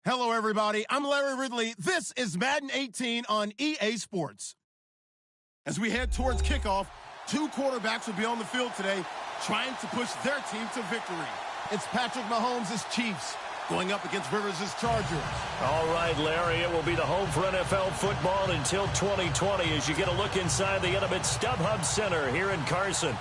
Hello, everybody. I'm Larry Ridley. This is Madden 18 on EA Sports. As we head towards kickoff, two quarterbacks will be on the field today trying to push their team to victory. It's Patrick Mahomes' Chiefs going up against Rivers' Chargers. All right, Larry, it will be the home for NFL football until 2020 as you get a look inside the intimate StubHub Center here in Carson.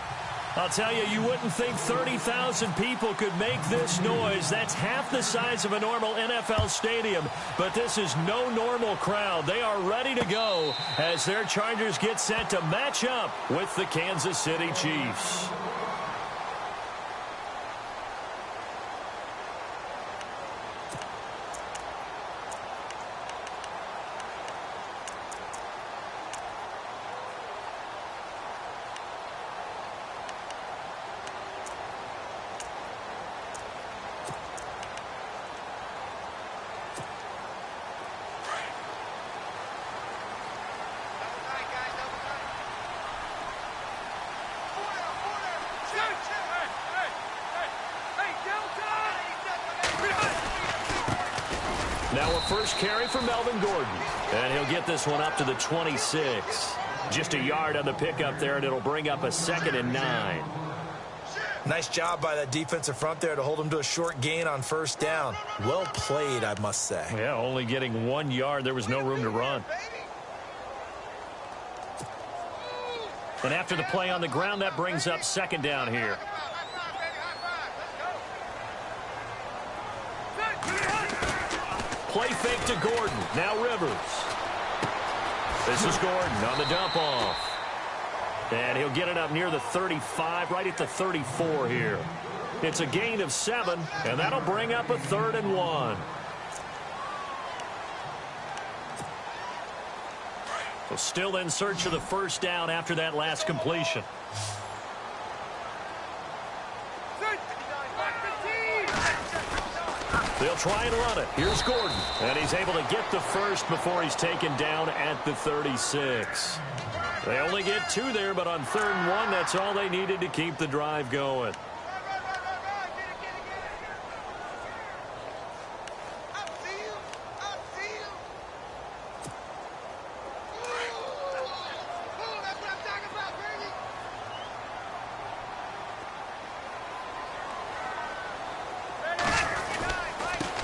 I'll tell you, you wouldn't think 30,000 people could make this noise. That's half the size of a normal NFL stadium. But this is no normal crowd. They are ready to go as their Chargers get set to match up with the Kansas City Chiefs. Now a first carry for Melvin Gordon. And he'll get this one up to the 26. Just a yard on the pickup there, and it'll bring up a 2nd and 9. Nice job by that defensive front there to hold him to a short gain on first down. Well played, I must say. Yeah, only getting 1 yard. There was no room to run. And after the play on the ground, that brings up 2nd down here. Play fake to Gordon. Now Rivers. This is Gordon on the dump off. And he'll get it up near the 35, right at the 34 here. It's a gain of 7, and that'll bring up a 3rd and 1. So still in search of the first down after that last completion. They'll try and run it. Here's Gordon. And he's able to get the first before he's taken down at the 36. They only get 2 there, but on 3rd and 1, that's all they needed to keep the drive going.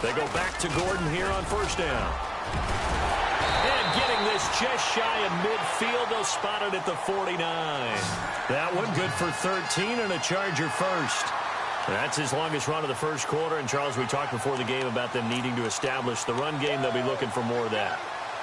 They go back to Gordon here on first down. And getting this just shy of midfield, they'll spot it at the 49. That one good for 13 and a Charger first. That's his longest run of the first quarter. And, Charles, we talked before the game about them needing to establish the run game. They'll be looking for more of that.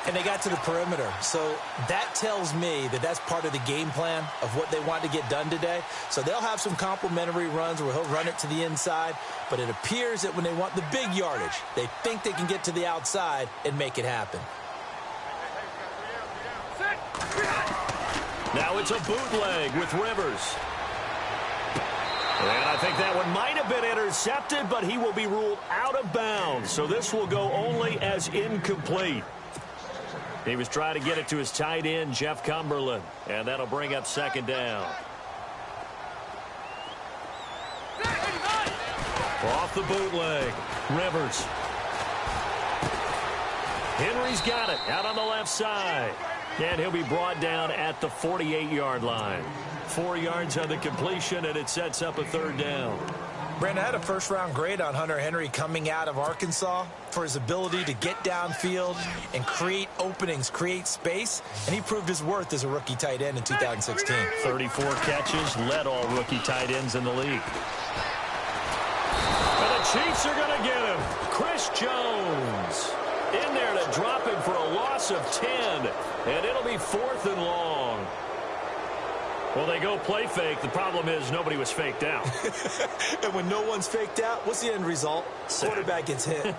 And they got to the perimeter. So that tells me that that's part of the game plan of what they want to get done today. So they'll have some complementary runs where he'll run it to the inside. But it appears that when they want the big yardage, they think they can get to the outside and make it happen. Now it's a bootleg with Rivers. And I think that one might have been intercepted, but he will be ruled out of bounds. So this will go only as incomplete. He was trying to get it to his tight end, Jeff Cumberland. And that'll bring up 2nd down. Off the bootleg, Rivers. Henry's got it out on the left side. And he'll be brought down at the 48-yard line. 4 yards on the completion, and it sets up a 3rd down. Brandon, I had a first-round grade on Hunter Henry coming out of Arkansas for his ability to get downfield and create openings, create space, and he proved his worth as a rookie tight end in 2016. 34 catches, led all rookie tight ends in the league. And the Chiefs are going to get him. Chris Jones in there to drop him for a loss of 10, and it'll be 4th and long. Well, they go play fake. The problem is nobody was faked out. And when no one's faked out, what's the end result? Quarterback gets hit.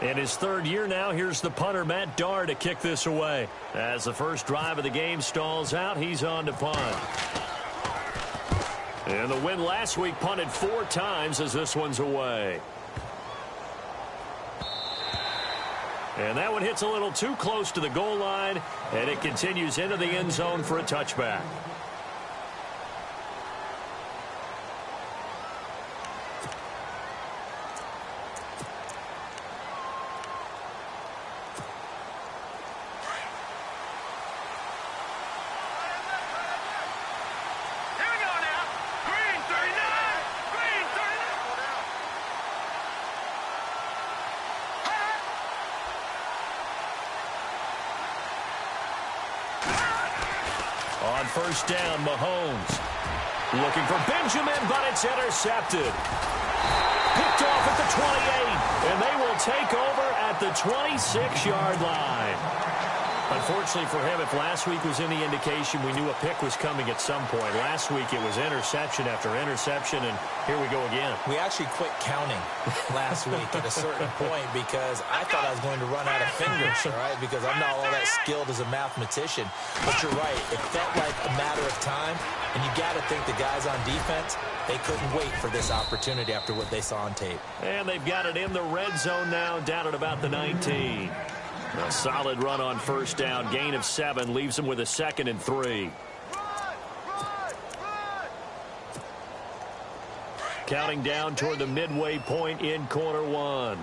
In his 3rd year now, here's the punter, Matt Darr, to kick this away. As the first drive of the game stalls out, he's on to punt. And the win last week punted 4 times as this one's away. And that one hits a little too close to the goal line, and it continues into the end zone for a touchback. on first down, Mahomes. Looking for Benjamin, but it's intercepted. Picked off at the 28, and they will take over at the 26-yard line. Unfortunately for him, if last week was any indication, we knew a pick was coming at some point. Last week it was interception after interception, and here we go again. We actually quit counting last week at a certain point because I thought I was going to run out of fingers, all right, because I'm not all that skilled as a mathematician. But you're right. It felt like a matter of time, and you got to think the guys on defense, they couldn't wait for this opportunity after what they saw on tape. And they've got it in the red zone now, down at about the 19. A solid run on first down. Gain of 7 leaves them with a 2nd and 3. Counting down toward the midway point in quarter 1.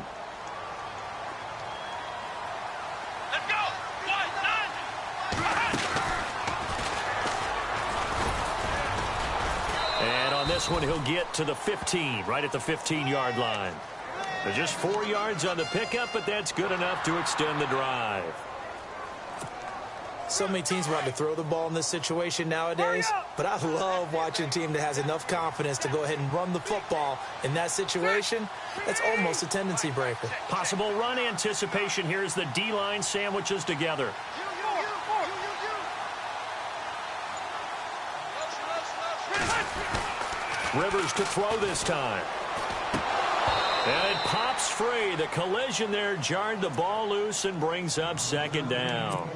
Let's go. 1, 9. And on this one, he'll get to the 15, right at the 15-yard line. They're just 4 yards on the pickup, but that's good enough to extend the drive. So many teams want to throw the ball in this situation nowadays, but I love watching a team that has enough confidence to go ahead and run the football in that situation. That's almost a tendency breaker. Possible run anticipation here as the D-line sandwiches together. Rivers to throw this time. And it pops free. The collision there jarred the ball loose and brings up 2nd down.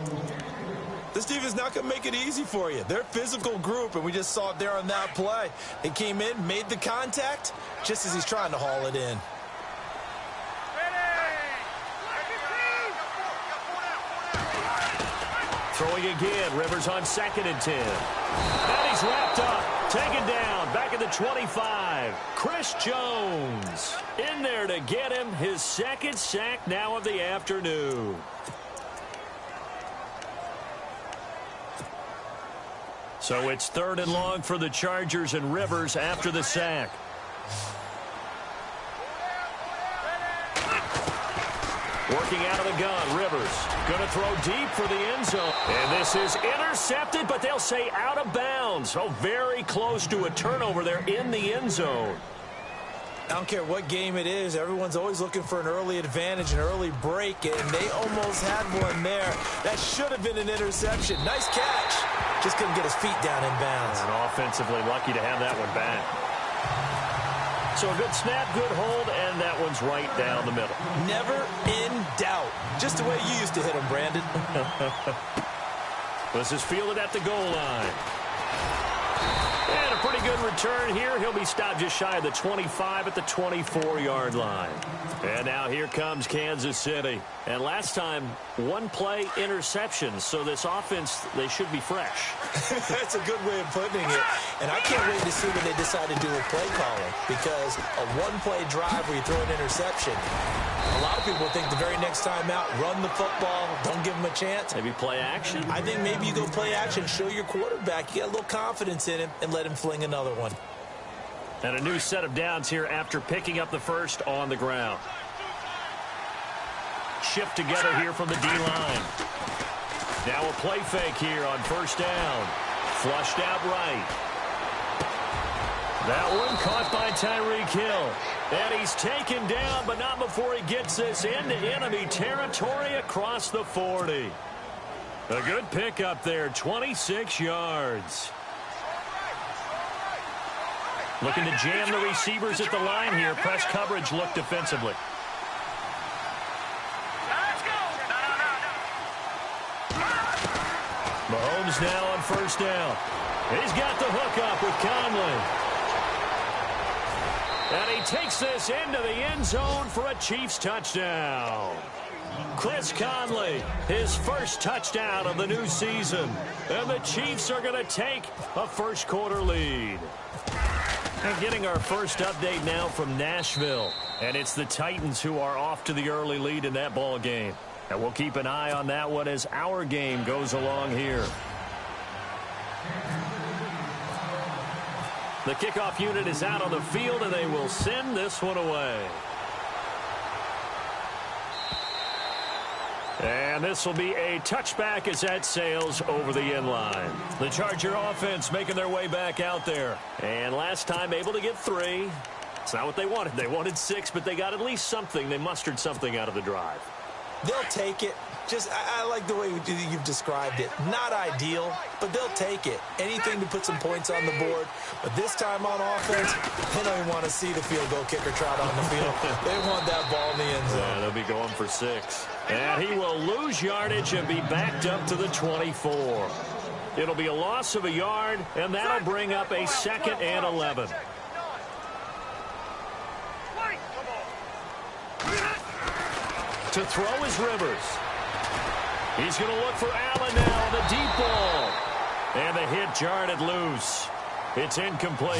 This team is not going to make it easy for you. They're a physical group, and we just saw it there on that play. He came in, made the contact, just as he's trying to haul it in. Throwing again. Rivers on 2nd and 10. And he's wrapped up. Taken down. Back at the 25. Chris Jones in there to get him. His 2nd sack now of the afternoon. So it's 3rd and long for the Chargers, and Rivers after the sack. Working out of the gun, Rivers going to throw deep for the end zone. And this is intercepted, but they'll say out of bounds. Oh, very close to a turnover there in the end zone. I don't care what game it is. Everyone's always looking for an early advantage, an early break, and they almost had one there. That should have been an interception. Nice catch. Just couldn't get his feet down in bounds. And offensively lucky to have that one back. So a good snap, good hold, and that one's right down the middle. Never in doubt. Just the way you used to hit him, Brandon. This is fielded at the goal line. And a pretty good return here. He'll be stopped just shy of the 25 at the 24-yard line. And now here comes Kansas City. And last time, 1 play interception. So this offense, they should be fresh. That's a good way of putting it. And I can't wait to see what they decide to do with play calling. Because a 1-play drive where you throw an interception, a lot of people think the very next time out, run the football, don't give him a chance. Maybe play action? I think maybe you go play action, show your quarterback, you get a little confidence in him, and let him fling another one. And a new set of downs here after picking up the first on the ground. Shift together here from the D-line. Now a play fake here on first down. Flushed out right. That one caught by Tyreek Hill. And he's taken down, but not before he gets this into enemy territory across the 40. A good pickup there, 26 yards. Looking to jam the receivers at the line here. Press coverage look defensively. Mahomes now on first down. He's got the hook up with Conley. And he takes this into the end zone for a Chiefs touchdown. Chris Conley, his first touchdown of the new season. And the Chiefs are going to take a first-quarter lead. And getting our first update now from Nashville. And it's the Titans who are off to the early lead in that ball game. And we'll keep an eye on that one as our game goes along here. The kickoff unit is out on the field, and they will send this one away. And this will be a touchback as that sails over the inline. The Charger offense making their way back out there. And last time able to get 3. It's not what they wanted. They wanted 6, but they got at least something. They mustered something out of the drive. They'll take it. I like the way you've described it. Not ideal, but they'll take it. Anything to put some points on the board. But this time on offense, they don't even want to see the field goal kicker trot on the field. They want that ball in the end zone. Yeah, they'll be going for 6. And he will lose yardage and be backed up to the 24. It'll be a loss of a yard, and that'll bring up a 2nd and 11. To throw is Rivers. He's going to look for Allen now, the deep ball. And the hit jarred it loose. It's incomplete.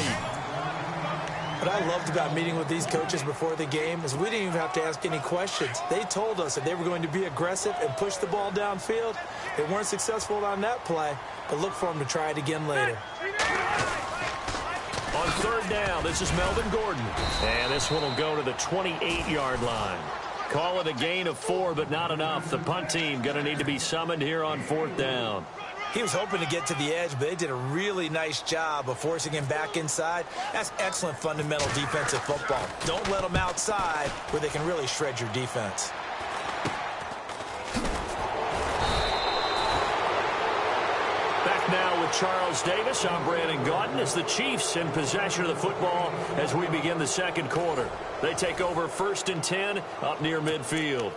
What I loved about meeting with these coaches before the game is we didn't even have to ask any questions. They told us that they were going to be aggressive and push the ball downfield. They weren't successful on that play, but look for them to try it again later. On 3rd down, this is Melvin Gordon. And this one will go to the 28-yard line. Call it a gain of 4, but not enough. The punt team going to need to be summoned here on 4th down. He was hoping to get to the edge, but they did a really nice job of forcing him back inside. That's excellent fundamental defensive football. Don't let them outside where they can really shred your defense. Back now with Charles Davis. I'm Brandon Gaudin as the Chiefs in possession of the football as we begin the 2nd quarter. They take over 1st and 10 up near midfield.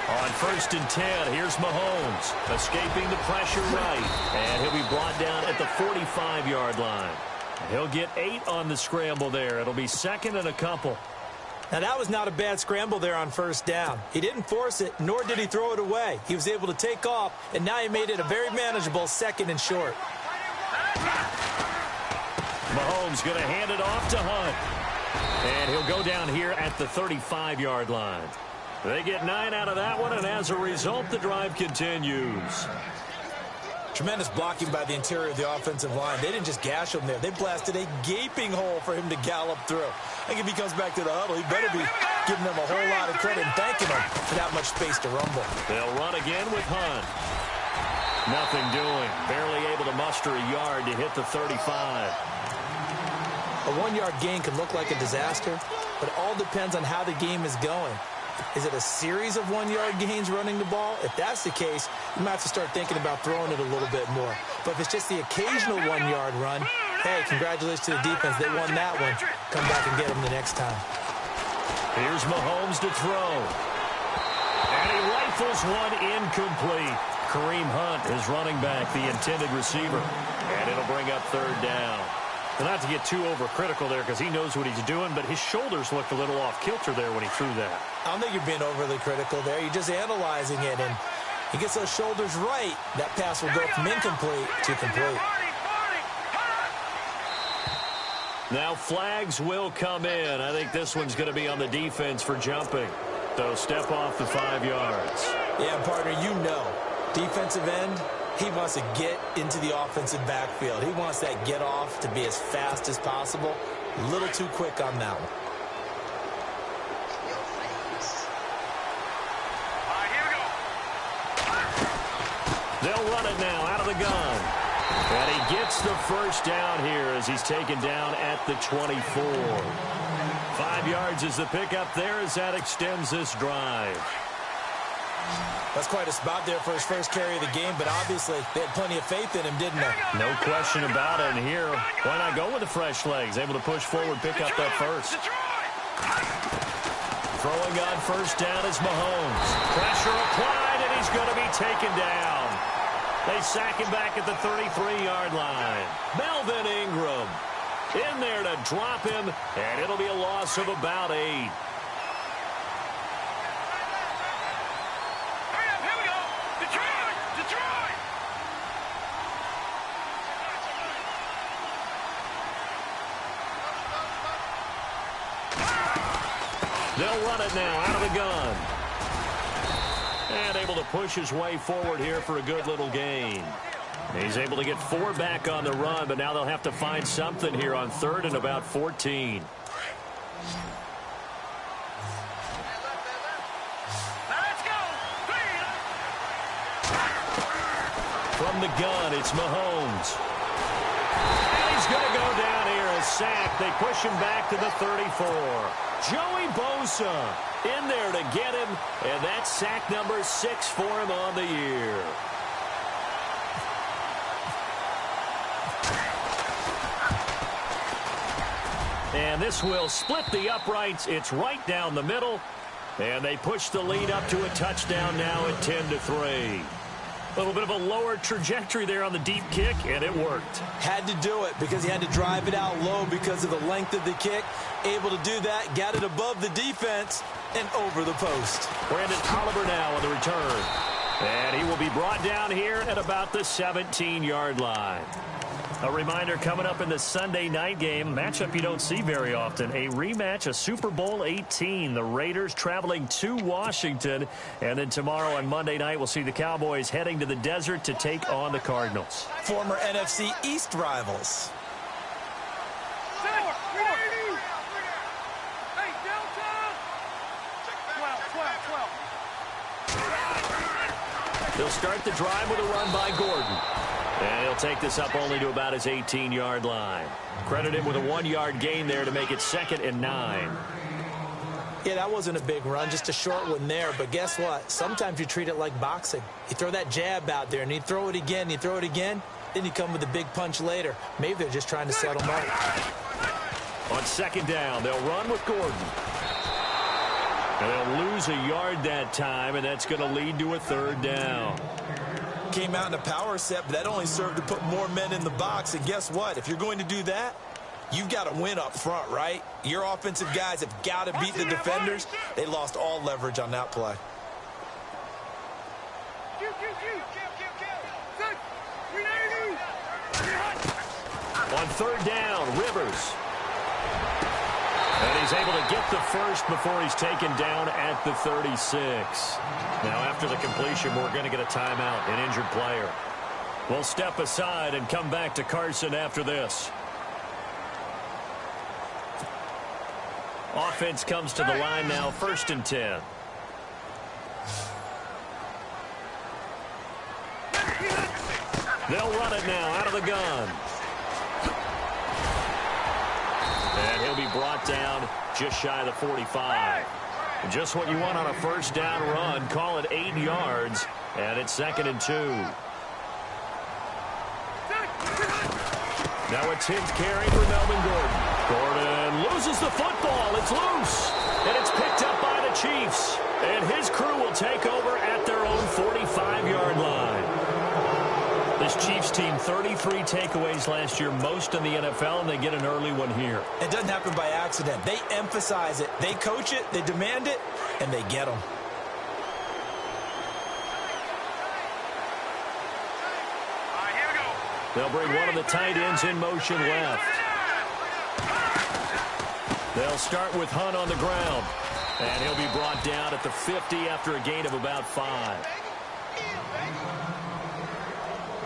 On 1st and 10, here's Mahomes, escaping the pressure right, and he'll be brought down at the 45-yard line. He'll get 8 on the scramble there. It'll be 2nd and a couple. Now, that was not a bad scramble there on 1st down. He didn't force it, nor did he throw it away. He was able to take off, and now he made it a very manageable 2nd and short. Mahomes going to hand it off to Hunt. And he'll go down here at the 35-yard line. They get 9 out of that one, and as a result, the drive continues. Tremendous blocking by the interior of the offensive line. They didn't just gash him there. They blasted a gaping hole for him to gallop through. I think if he comes back to the huddle, he better be giving them a whole lot of credit and thanking them for that much space to rumble. They'll run again with Hunt. Nothing doing. Barely able to muster a yard to hit the 35. A 1-yard gain can look like a disaster, but it all depends on how the game is going. Is it a series of 1-yard gains running the ball? If that's the case, you might have to start thinking about throwing it a little bit more. But if it's just the occasional 1-yard run, hey, congratulations to the defense. They won that one. Come back and get them the next time. Here's Mahomes to throw. And he rifles one incomplete. Kareem Hunt is running back, the intended receiver. And it'll bring up 3rd down. And not to get too overcritical there because he knows what he's doing, but his shoulders looked a little off kilter there when he threw that. I don't think you're being overly critical there. You're just analyzing it, and he gets those shoulders right. That pass will go from incomplete to complete. Now flags will come in. I think this one's going to be on the defense for jumping. So step off the 5 yards. Yeah, partner, you know, defensive end, he wants to get into the offensive backfield. He wants that get off to be as fast as possible. A little too quick on that one. They'll run it now out of the gun. And he gets the 1st down here as he's taken down at the 24. 5 yards is the pickup there as that extends this drive. That's quite a spot there for his first carry of the game, but obviously they had plenty of faith in him, didn't they? No question about it. And here, why not go with the fresh legs? Able to push forward, pick up that 1st. Throwing on 1st down is Mahomes. Pressure applied, and he's going to be taken down. They sack him back at the 33-yard line. Melvin Ingram in there to drop him, and it'll be a loss of about 8. They'll run it now out of the gun. And able to push his way forward here for a good little gain. He's able to get 4 back on the run, but now they'll have to find something here on 3rd and about 14. From the gun, it's Mahomes. And he's going to go down here, a sack. They push him back to the 34. Joey Bosa in there to get him, and that's sack number 6 for him on the year. And this will split the uprights. It's right down the middle, and they push the lead up to a touchdown now at 10-3. A little bit of a lower trajectory there on the deep kick, and it worked. Had to do it because he had to drive it out low because of the length of the kick. Able to do that, got it above the defense, and over the post. Brandon Oliver now on the return. And he will be brought down here at about the 17-yard line. A reminder coming up in the Sunday night game, matchup you don't see very often, a rematch of Super Bowl 18. The Raiders traveling to Washington. And then tomorrow on Monday night, we'll see the Cowboys heading to the desert to take on the Cardinals. Former NFC East rivals. They'll start the drive with a run by Gordon. And he'll take this up only to about his 18-yard line. Credit him with a 1-yard gain there to make it 2nd and 9. Yeah, that wasn't a big run, just a short one there. But guess what? Sometimes you treat it like boxing. You throw that jab out there, and you throw it again, you throw it again, then you come with a big punch later. Maybe they're just trying to settle him up. On 2nd down, they'll run with Gordon. And they'll lose a yard that time, and that's going to lead to a 3rd down. Came out in a power set, but that only served to put more men in the box. And guess what? If you're going to do that, you've got to win up front, right? Your offensive guys have got to beat the defenders. They lost all leverage on that play. On 3rd down, Rivers. And he's able to get the first before he's taken down at the 36. Now, after the completion, we're going to get a timeout, an injured player. We'll step aside and come back to Carson after this. Offense comes to the line now, 1st and 10. They'll run it now out of the gun. And he'll be brought down just shy of the 45. Just what you want on a 1st down run. Call it 8 yards, and it's 2nd and 2. Now it's his carry for Melvin Gordon. Gordon loses the football. It's loose, and it's picked up by the Chiefs. And his crew will take over at their own 45-yard line. This Chiefs team, 33 takeaways last year, most in the NFL, and they get an early one here. It doesn't happen by accident. They emphasize it. They coach it, they demand it, and they get them. They'll bring one of the tight ends in motion left. They'll start with Hunt on the ground, and he'll be brought down at the 50 after a gain of about 5.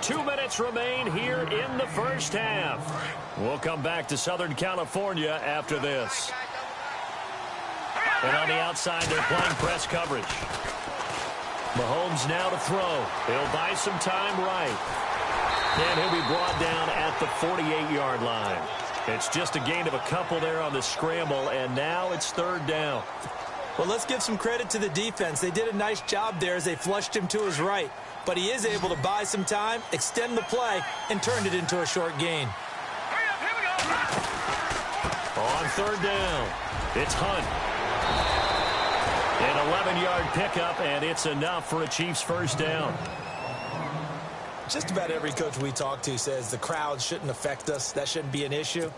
2 minutes remain here in the 1st half. We'll come back to Southern California after this. And on the outside, they're playing press coverage. Mahomes now to throw. He'll buy some time right. And he'll be brought down at the 48-yard line. It's just a gain of a couple there on the scramble, and now it's 3rd down. Well, let's give some credit to the defense. They did a nice job there as they flushed him to his right. But he is able to buy some time, extend the play, and turn it into a short gain. On 3rd down, it's Hunt. An 11-yard pickup, and it's enough for a Chiefs 1st down. Just about every coach we talk to says the crowd shouldn't affect us. That shouldn't be an issue.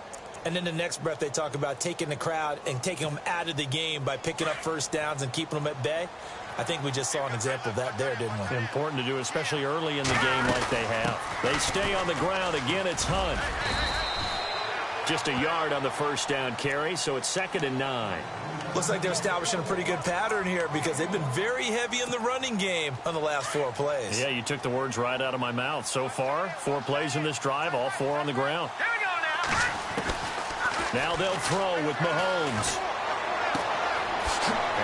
And then the next breath they talk about taking the crowd and taking them out of the game by picking up 1st downs and keeping them at bay. I think we just saw an example of that there, didn't we? Important to do, especially early in the game like they have. They stay on the ground. Again, it's Hunt. Just a yard on the first down carry, so it's 2nd and 9. Looks like they're establishing a pretty good pattern here because they've been very heavy in the running game on the last 4 plays. Yeah, you took the words right out of my mouth. So far, 4 plays in this drive, all 4 on the ground. Here we go now. Now they'll throw with Mahomes.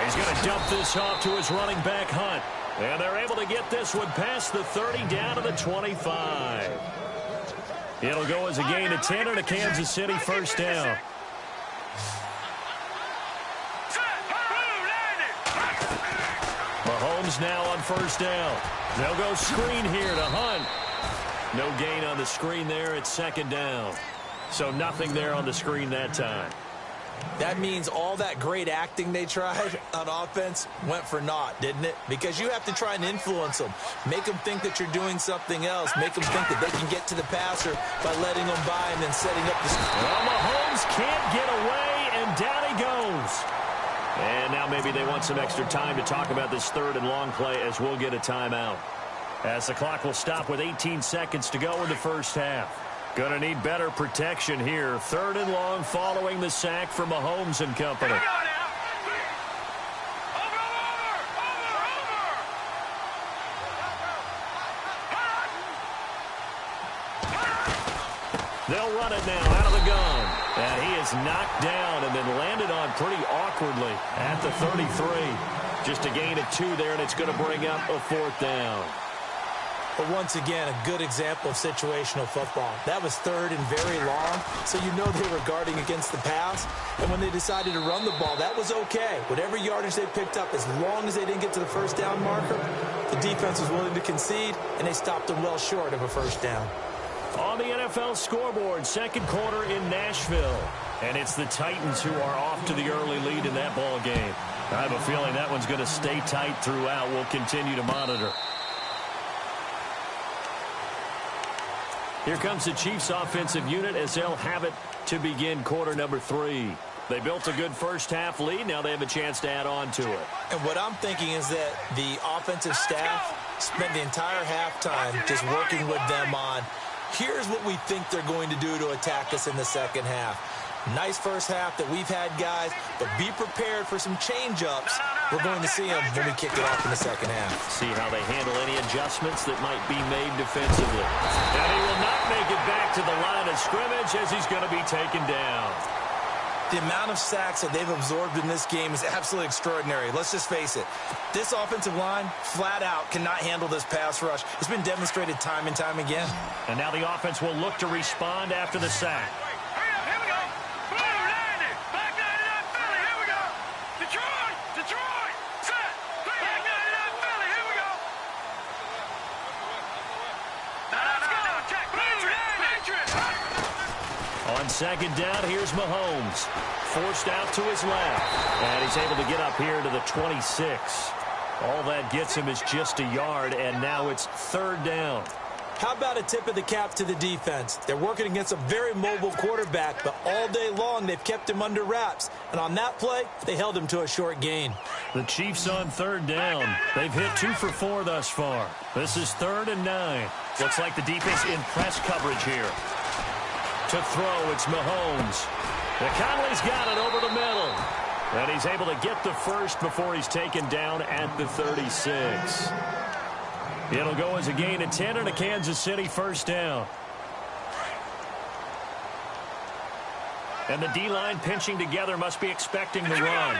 He's going to dump this off to his running back, Hunt. And they're able to get this one past the 30 down to the 25. It'll go as a gain of 10 and a Kansas City first down. Mahomes now on first down. They'll go screen here to Hunt. No gain on the screen there. It's 2nd down. So nothing there on the screen that time. That means all that great acting they tried on offense went for naught, didn't it? Because you have to try and influence them. Make them think that you're doing something else. Make them think that they can get to the passer by letting them by and then setting up the... Well, Mahomes can't get away, and down he goes. And now maybe they want some extra time to talk about this 3rd and long play as we'll get a timeout. As the clock will stop with 18 seconds to go in the first half. Going to need better protection here. 3rd and long following the sack from Mahomes and company. Here we go now. They'll run it now out of the gun. And he is knocked down and then landed on pretty awkwardly at the 33. Just a gain of 2 there, and it's going to bring up a 4th down. But once again, a good example of situational football. That was 3rd and very long, so you know they were guarding against the pass. And when they decided to run the ball, that was okay. Whatever yardage they picked up, as long as they didn't get to the first down marker, the defense was willing to concede, and they stopped them well short of a first down. On the NFL scoreboard, 2nd quarter in Nashville. And it's the Titans who are off to the early lead in that ball game. I have a feeling that one's going to stay tight throughout. We'll continue to monitor. Here comes the Chiefs offensive unit as they'll have it to begin quarter number 3. They built a good first half lead. Now they have a chance to add on to it. And what I'm thinking is that the offensive staff spent the entire halftime just working with them on, here's what we think they're going to do to attack us in the second half. Nice first half that we've had, guys, but be prepared for some change-ups. We're going to see them when we kick it off in the second half. See how they handle any adjustments that might be made defensively. And he will not make it back to the line of scrimmage as he's going to be taken down. The amount of sacks that they've absorbed in this game is absolutely extraordinary. Let's just face it. This offensive line, flat out, cannot handle this pass rush. It's been demonstrated time and time again. And now the offense will look to respond after the sack. On 2nd down, here's Mahomes. Forced out to his left. And he's able to get up here to the 26. All that gets him is just a yard, and now it's 3rd down. How about a tip of the cap to the defense? They're working against a very mobile quarterback, but all day long they've kept him under wraps. And on that play, they held him to a short gain. The Chiefs on 3rd down. They've hit 2 for 4 thus far. This is 3rd and 9. Looks like the defense in press coverage here. To throw, it's Mahomes. Conley's got it over the middle. And he's able to get the first before he's taken down at the 36. It'll go as a gain of 10 and a Kansas City first down. And the D-line pinching together must be expecting the run.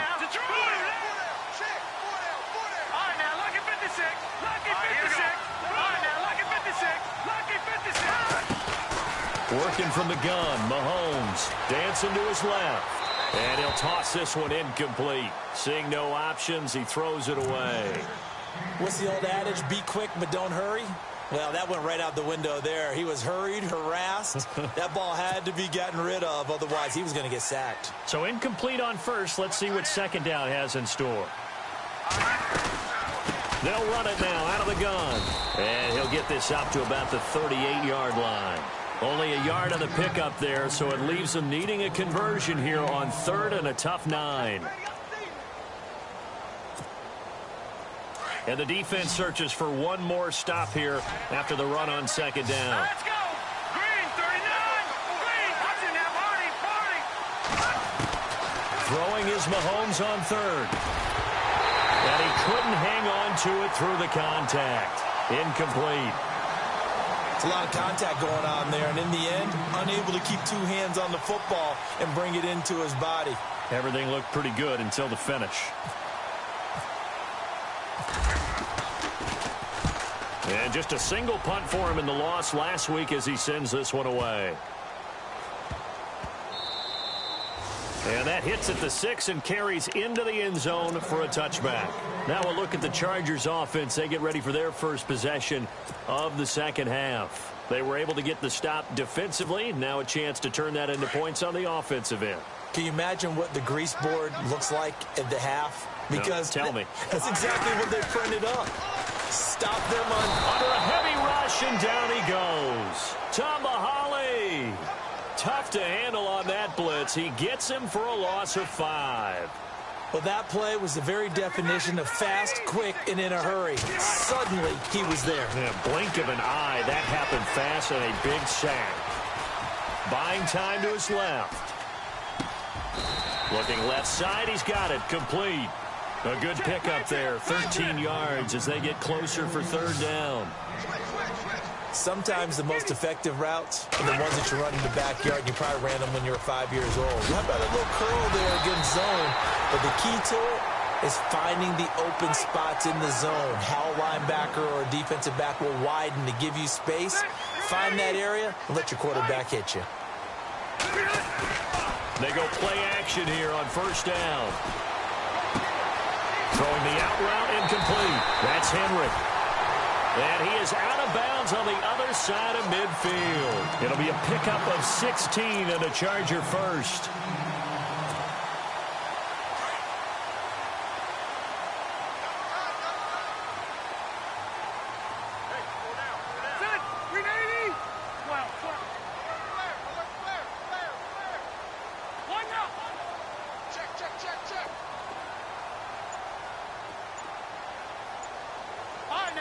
Working from the gun, Mahomes dancing to his left. And he'll toss this one incomplete. Seeing no options, he throws it away. What's the old adage? Be quick, but don't hurry. Well, that went right out the window there. He was hurried, harassed. That ball had to be gotten rid of, otherwise he was going to get sacked. So incomplete on first. Let's see what 2nd down has in store. They'll run it now out of the gun. And he'll get this up to about the 38-yard line. Only a yard on the pickup there, so it leaves them needing a conversion here on 3rd and a tough 9. And the defense searches for one more stop here after the run on 2nd down. Let's go! Green, 39! Green, watching that, Marty! Throwing is Mahomes on third. And he couldn't hang on to it through the contact. Incomplete. It's a lot of contact going on there, and in the end, unable to keep two hands on the football and bring it into his body. Everything looked pretty good until the finish. And just a single punt for him in the loss last week as he sends this one away. And that hits at the 6 and carries into the end zone for a touchback. Now a look at the Chargers offense. They get ready for their first possession of the second half. They were able to get the stop defensively. Now a chance to turn that into points on the offensive end. Can you imagine what the grease board looks like at the half? Because no, tell me. That's exactly what they printed up. Stop them under a heavy rush, and down he goes. Tomahali. Tough to handle on that blitz. He gets him for a loss of 5. Well, that play was the very definition of fast, quick, and in a hurry. Suddenly, he was there. In a blink of an eye, that happened fast and a big sack. Buying time to his left. Looking left side, he's got it. Complete. A good pickup there. 13 yards as they get closer for third down. Sometimes the most effective routes are the ones that you run in the backyard. You probably ran them when you were 5 years old. How about a little curl there against zone? But the key to it is finding the open spots in the zone. How a linebacker or a defensive back will widen to give you space. Find that area and let your quarterback hit you. They go play action here on first down. Throwing the out route incomplete. That's Henry. And he is out of bounds on the other side of midfield. It'll be a pickup of 16 and a Charger first.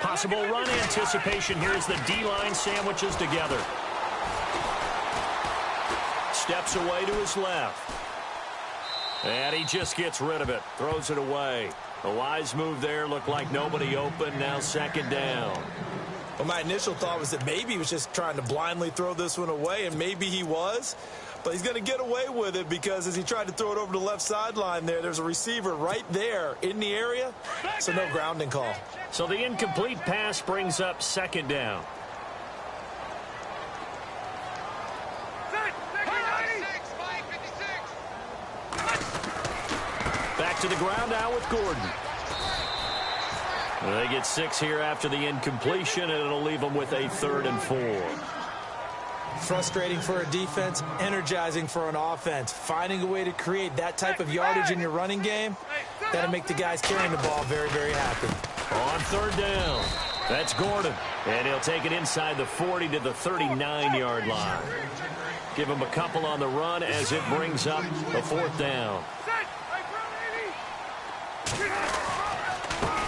Possible run anticipation here as the D-line sandwiches together. Steps away to his left. And he just gets rid of it. Throws it away. A wise move there. Looked like nobody open. Now second down. Well, my initial thought was that maybe he was just trying to blindly throw this one away, and maybe he was. But he's going to get away with it because as he tried to throw it over the left sideline there's a receiver right there in the area, so no grounding call. So the incomplete pass brings up second down. Back to the ground now with Gordon. They get 6 here after the incompletion, and it'll leave them with a 3rd and 4. Frustrating for a defense, energizing for an offense. Finding a way to create that type of yardage in your running game, that'll make the guys carrying the ball very, very happy. On third down, that's Gordon. And he'll take it inside the 40 to the 39-yard line. Give him a couple on the run as it brings up a 4th down.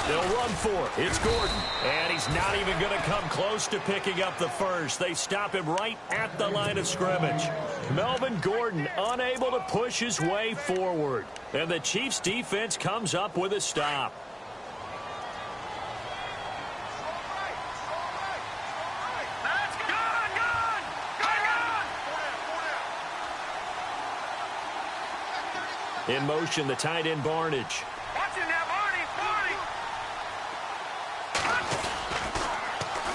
They'll run for it. It's Gordon. And he's not even going to come close to picking up the first. They stop him right at the line of scrimmage. Melvin Gordon unable to push his way forward. And the Chiefs defense comes up with a stop. In motion, the tight end Barnage.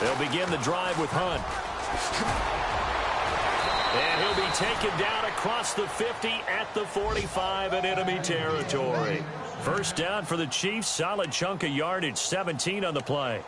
They'll begin the drive with Hunt. And he'll be taken down across the 50 at the 45 in enemy territory. First down for the Chiefs. Solid chunk of yardage. 17 on the play.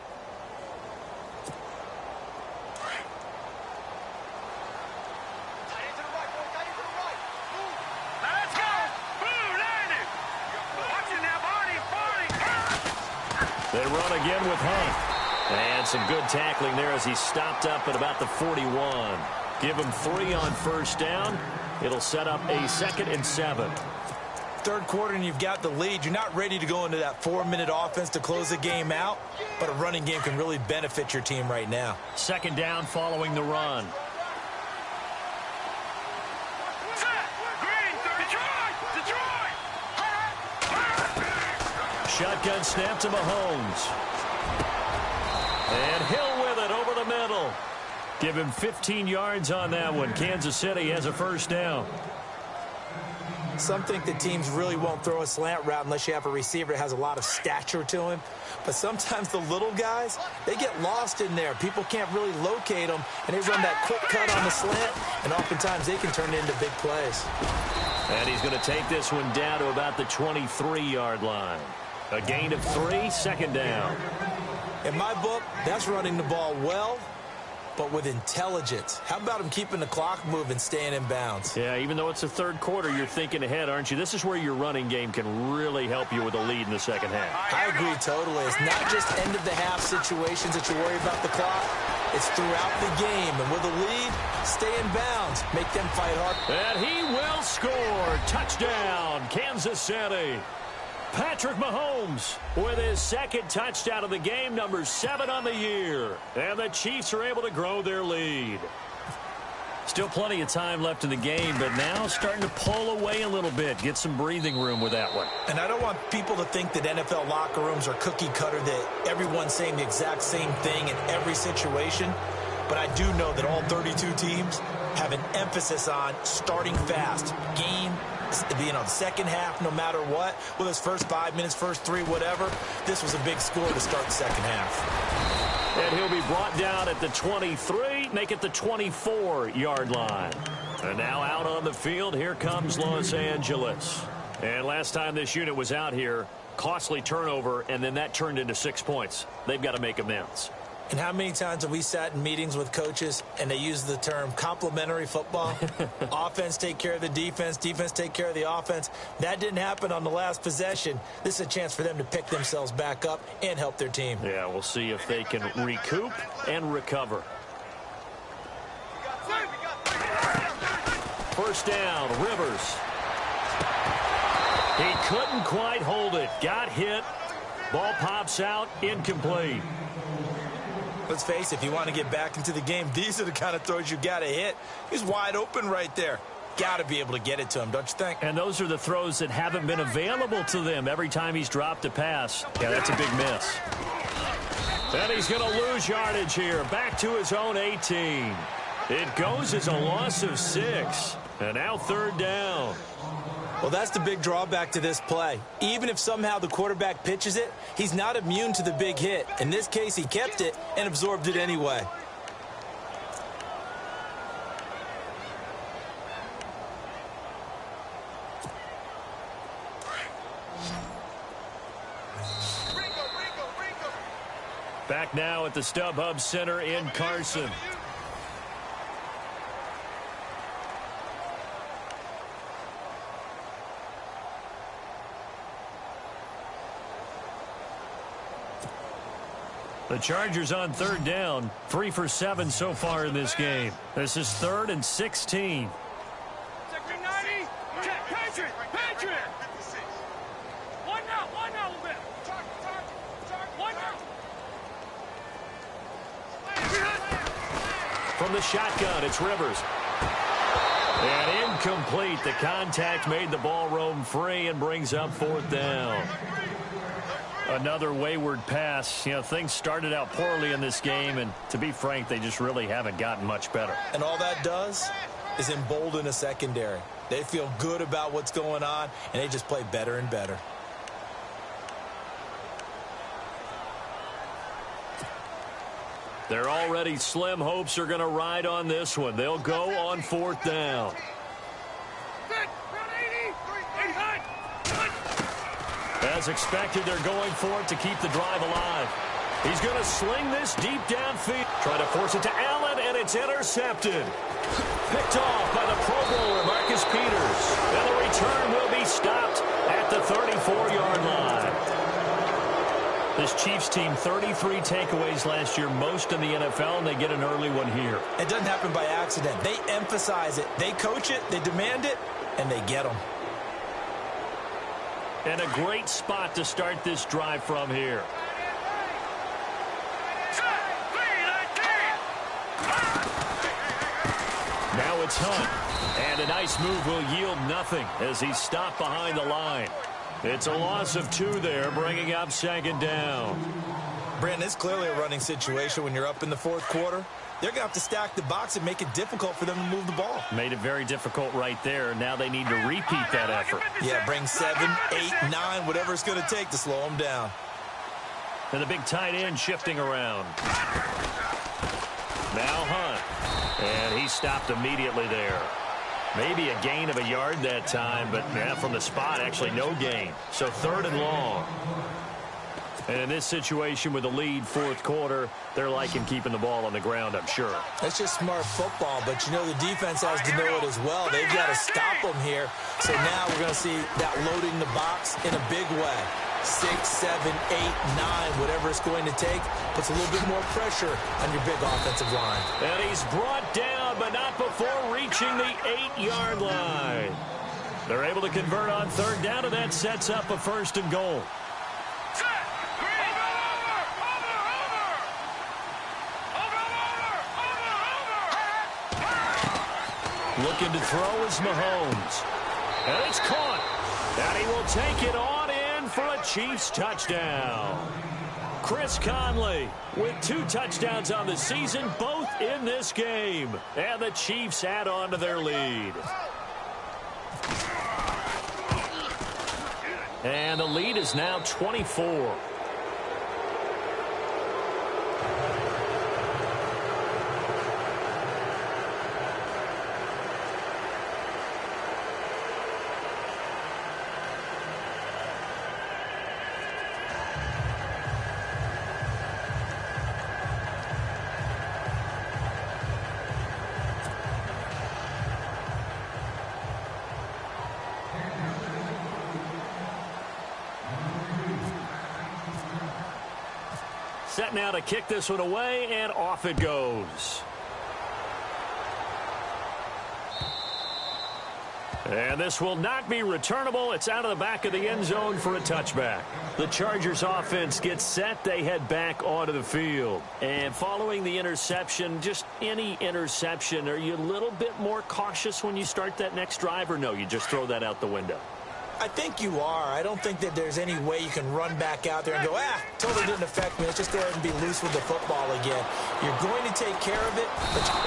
They run again with Hunt. And some good tackling there as he stopped up at about the 41. Give him 3 on first down. It'll set up a 2nd and 7. Third quarter and you've got the lead. You're not ready to go into that 4-minute offense to close the game out, but a running game can really benefit your team right now. Second down following the run. shotgun snap to Mahomes. And Hill with it over the middle. Give him 15 yards on that one. Kansas City has a first down. Some think that teams really won't throw a slant route unless you have a receiver that has a lot of stature to him. But sometimes the little guys, they get lost in there. People can't really locate them, and they run that quick cut on the slant, and oftentimes they can turn it into big plays. And he's going to take this one down to about the 23-yard line. A gain of 3, second down. In my book, that's running the ball well, but with intelligence. How about him keeping the clock moving, staying in bounds? Yeah, even though it's the third quarter, you're thinking ahead, aren't you? This is where your running game can really help you with a lead in the second half. I agree totally. It's not just end-of-the-half situations that you worry about the clock. It's throughout the game. And with a lead, stay in bounds. Make them fight hard. And he will score. Touchdown, Kansas City. Patrick Mahomes with his second touchdown of the game, number 7 on the year. And the Chiefs are able to grow their lead. Still plenty of time left in the game, but now starting to pull away a little bit. Get some breathing room with that one. And I don't want people to think that NFL locker rooms are cookie cutter, that everyone's saying the exact same thing in every situation. But I do know that all 32 teams have an emphasis on starting fast. Game, the second half, no matter what, whether it's first 5 minutes, first 3, whatever, this was a big score to start the second half. And he'll be brought down at the 23, make it the 24-yard line. And now out on the field, here comes Los Angeles. And last time this unit was out here, costly turnover, and then that turned into 6 points. They've got to make amends. And how many times have we sat in meetings with coaches and they use the term complementary football? Offense take care of the defense, defense take care of the offense. That didn't happen on the last possession. This is a chance for them to pick themselves back up and help their team. Yeah, we'll see if they can recoup and recover. First down, Rivers. He couldn't quite hold it. Got hit. Ball pops out, incomplete. Let's face it, if you want to get back into the game, these are the kind of throws you got to hit. He's wide open right there. Got to be able to get it to him, don't you think? And those are the throws that haven't been available to them every time he's dropped a pass. Yeah, that's a big miss. And he's going to lose yardage here. Back to his own 18. It goes as a loss of 6. And now third down. Well, that's the big drawback to this play. Even if somehow the quarterback pitches it, he's not immune to the big hit. In this case, he kept it and absorbed it anyway. Back now at the StubHub Center in Carson. The Chargers on third down, 3 for 7 so far in this game. This is 3rd and 16. Sector 90, check, Patriot. One now, a little bit. One now. From the shotgun, it's Rivers. And incomplete. The contact made the ball roam free and brings up 4th down. Another wayward pass. You know, things started out poorly in this game, and to be frank, they just really haven't gotten much better. And all that does is embolden a secondary. They feel good about what's going on, and they just play better and better. Their already slim hopes are going to ride on this one. They'll go on 4th down. As expected, they're going for it to keep the drive alive. He's going to sling this deep downfield. Trying to force it to Allen, and it's intercepted. Picked off by the Pro Bowler, Marcus Peters. And the return will be stopped at the 34-yard line. This Chiefs team, 33 takeaways last year, most in the NFL, and they get an early one here. It doesn't happen by accident. They emphasize it. They coach it, they demand it, and they get them. And a great spot to start this drive from here. Now it's Hunt. And a nice move will yield nothing as he's stopped behind the line. It's a loss of 2 there, bringing up second down. Brandon, it's clearly a running situation when you're up in the fourth quarter. They're going to have to stack the box and make it difficult for them to move the ball. Made it very difficult right there. Now they need to repeat that effort. Yeah, bring 7, 8, 9, whatever it's going to take to slow them down. And the big tight end shifting around. Now Hunt. And he stopped immediately there. Maybe a gain of a yard that time, but from the spot, actually no gain. So 3rd and long. And in this situation with the lead, fourth quarter, they're liking keeping the ball on the ground, I'm sure. That's just smart football, but you know the defense has to know it as well. They've got to stop them here. So now we're going to see that loading the box in a big way. 6, 7, 8, 9, whatever it's going to take, puts a little bit more pressure on your big offensive line. And he's brought down, but not before reaching the 8-yard line. They're able to convert on 3rd down, and that sets up a 1st and goal. Looking to throw is Mahomes. And it's caught. And he will take it on in for a Chiefs touchdown. Chris Conley with 2 touchdowns on the season, both in this game. And the Chiefs add on to their lead. And the lead is now 24. Set now to kick this one away, and off it goes. And this will not be returnable. It's out of the back of the end zone for a touchback. The Chargers offense gets set. They head back onto the field. And following the interception, just any interception, are you a little bit more cautious when you start that next drive, or no, you just throw that out the window? I think you are. I don't think that there's any way you can run back out there and go, totally didn't affect me. Let's just go ahead and be loose with the football again. You're going to take care of it.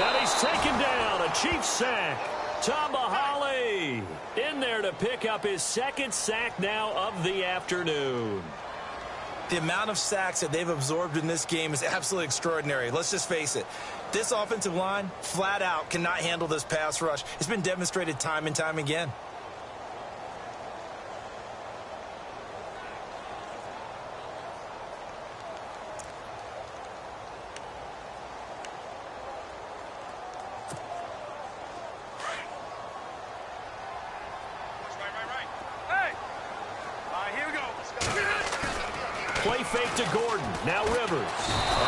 And he's taken down. A Chiefs sack. Tamahali in there to pick up his 2nd sack now of the afternoon. The amount of sacks that they've absorbed in this game is absolutely extraordinary. Let's just face it. This offensive line, flat out, cannot handle this pass rush. It's been demonstrated time and time again. Play fake to Gordon. Now Rivers.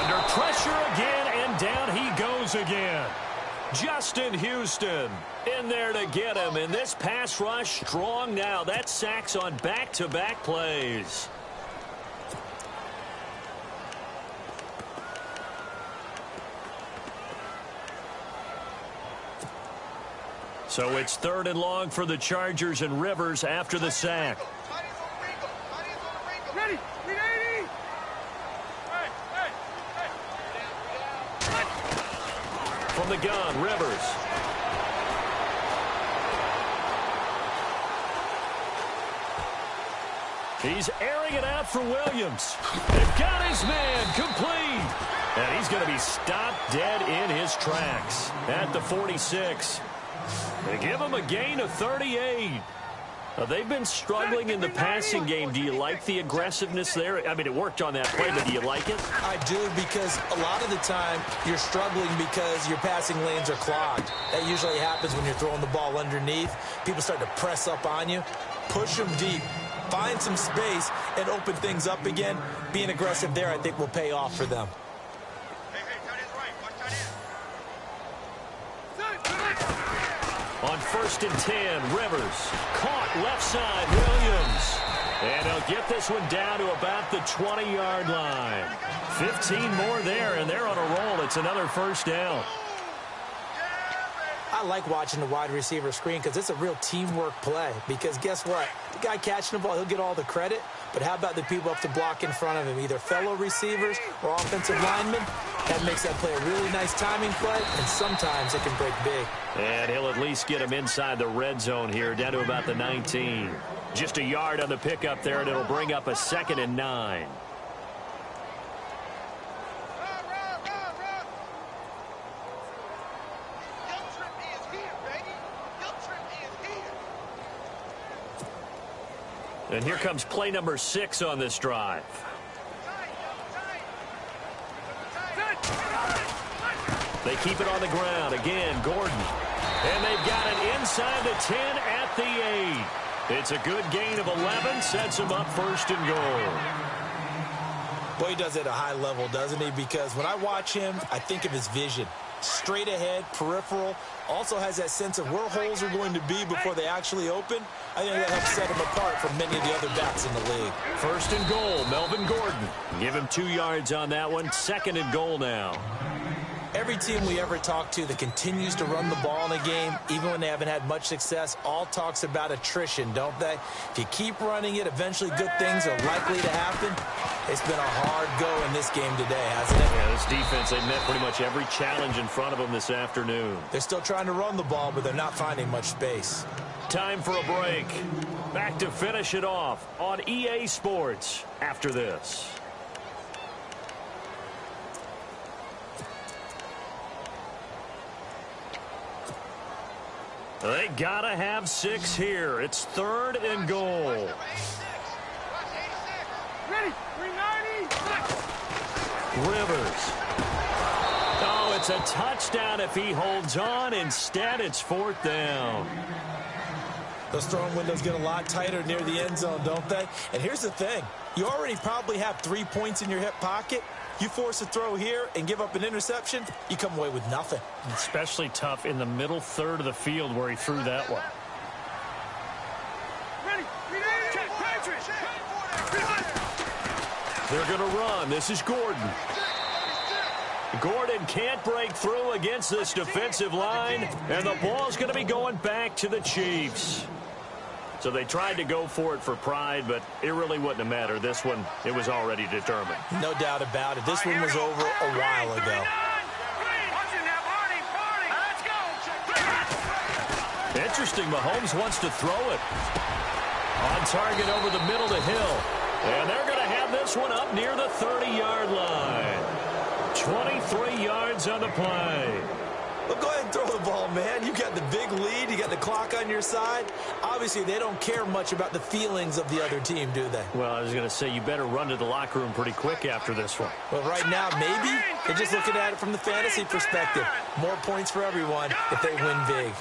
Under pressure again, and down he goes again. Justin Houston in there to get him. And this pass rush strong now. That sacks on back-to-back plays. So it's 3rd and long for the Chargers, and Rivers after the sack. Ready. From the gun, Rivers. He's airing it out for Williams. They've got his man complete. And he's going to be stopped dead in his tracks at the 46. They give him a gain of 38. They've been struggling in the passing game. Do you like the aggressiveness there? I mean, it worked on that play, but do you like it? I do, because a lot of the time you're struggling because your passing lanes are clogged. That usually happens when you're throwing the ball underneath. People start to press up on you. Push them deep. Find some space and open things up again. Being aggressive there, I think, will pay off for them. On 1st and 10, Rivers caught left side, Williams. And he'll get this one down to about the 20-yard line. 15 more there, and they're on a roll. It's another 1st down. I I like watching the wide receiver screen because it's a real teamwork play. Because guess what? The guy catching the ball, he'll get all the credit. But how about the people up to block in front of him, either fellow receivers or offensive linemen? That makes that play a really nice timing play, and sometimes it can break big. And he'll at least get him inside the red zone here, down to about the 19. Just a yard on the pickup there, and it'll bring up a 2nd and 9. And here comes play number 6 on this drive. They keep it on the ground. Again, Gordon. And they've got it inside the 10 at the 8. It's a good gain of 11. Sets them up 1st and goal. Boy, he does it at a high level, doesn't he? Because when I watch him, I think of his vision. Straight ahead, peripheral. Also has that sense of where holes are going to be before they actually open. I think that helps set him apart from many of the other backs in the league. 1st and goal, Melvin Gordon. Give him 2 yards on that one. 2nd and goal now. Every team we ever talk to that continues to run the ball in a game, even when they haven't had much success, all talks about attrition, don't they? If you keep running it, eventually good things are likely to happen. It's been a hard go in this game today, hasn't it? Yeah, this defense, they've met pretty much every challenge in front of them this afternoon. They're still trying to run the ball, but they're not finding much space. Time for a break. Back to finish it off on EA Sports after this. They gotta have 6 here. It's 3rd and goal. Ready, 390. Rivers. Oh, it's a touchdown if he holds on. Instead, it's 4th down. Those throwing windows get a lot tighter near the end zone, don't they? And here's the thing. You already probably have 3 points in your hip pocket. You force a throw here and give up an interception, you come away with nothing. Especially tough in the middle third of the field where he threw that one. Ready, check, Patrick. They're going to run. This is Gordon. Gordon can't break through against this defensive line, and the ball's going to be going back to the Chiefs. So they tried to go for it for pride, but it really wouldn't have mattered. This one, it was already determined. No doubt about it. This one was over a while ago. Interesting, Mahomes wants to throw it. On target over the middle to Hill. And they're going to have this one up near the 30-yard line. 23 yards on the play. Well, go ahead and throw the ball, man. You got the big lead. You got the clock on your side. Obviously, they don't care much about the feelings of the other team, do they? Well, I was going to say, you better run to the locker room pretty quick after this one. Well, right now, maybe. They're just looking at it from the fantasy perspective. More points for everyone if they win big.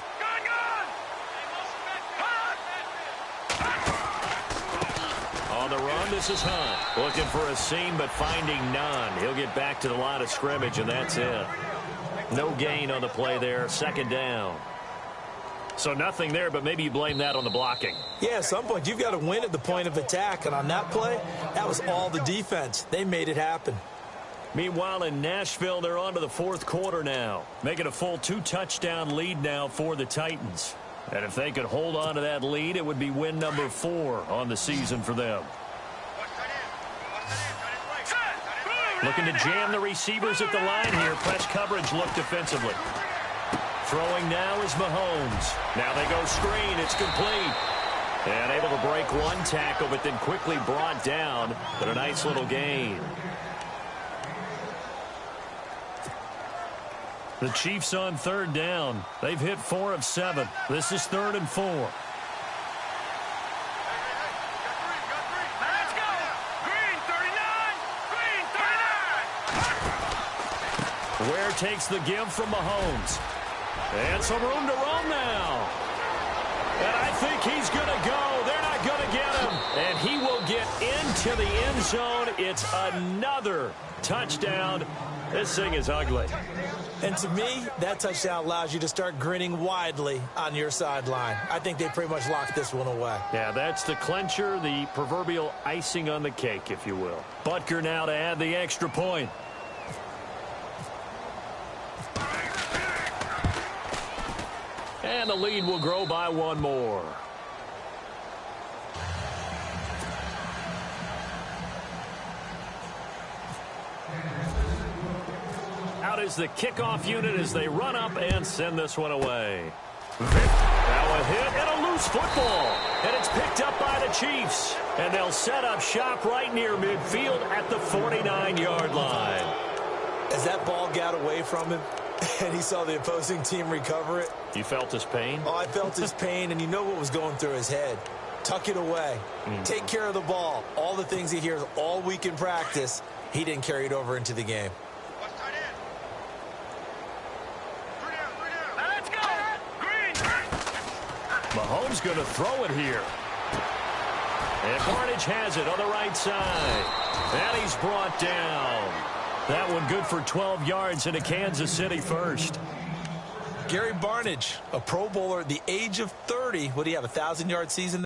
On the run, this is Hunt. Looking for a seam, but finding none. He'll get back to the line of scrimmage, and that's it. No gain on the play there. 2nd down. So nothing there, but maybe you blame that on the blocking. Yeah, at some point, you've got to win at the point of attack. And on that play, that was all the defense. They made it happen. Meanwhile, in Nashville, they're on to the 4th quarter now. Making a full 2-touchdown lead now for the Titans. And if they could hold on to that lead, it would be win number 4 on the season for them. Looking to jam the receivers at the line here. Press coverage look defensively. Throwing now is Mahomes. Now they go screen. It's complete. And able to break one tackle, but then quickly brought down. But a nice little gain. The Chiefs on 3rd down. They've hit 4 of 7. This is 3rd and 4. Ware takes the give from Mahomes. And some room to run now. And I think he's going to go. They're not going to get him. And he will get into the end zone. It's another touchdown. This thing is ugly. And to me, that touchdown allows you to start grinning widely on your sideline. I think they pretty much locked this one away. Yeah, that's the clincher, the proverbial icing on the cake, if you will. Butker now to add the extra point. And the lead will grow by one more. Out is the kickoff unit as they run up and send this one away. Now a hit and a loose football. And it's picked up by the Chiefs. And they'll set up shop right near midfield at the 49-yard line. As that ball got away from him and he saw the opposing team recover it. You felt his pain? Oh, I felt his pain, and you know what was going through his head. Tuck it away. Take care of the ball. All the things he hears all week in practice, he didn't carry it over into the game. Mahomes going to throw it here. And Barnidge has it on the right side. And he's brought down. That one good for 12 yards into Kansas City first. Gary Barnidge, a Pro Bowler at the age of 30. Would he have a 1,000-yard season?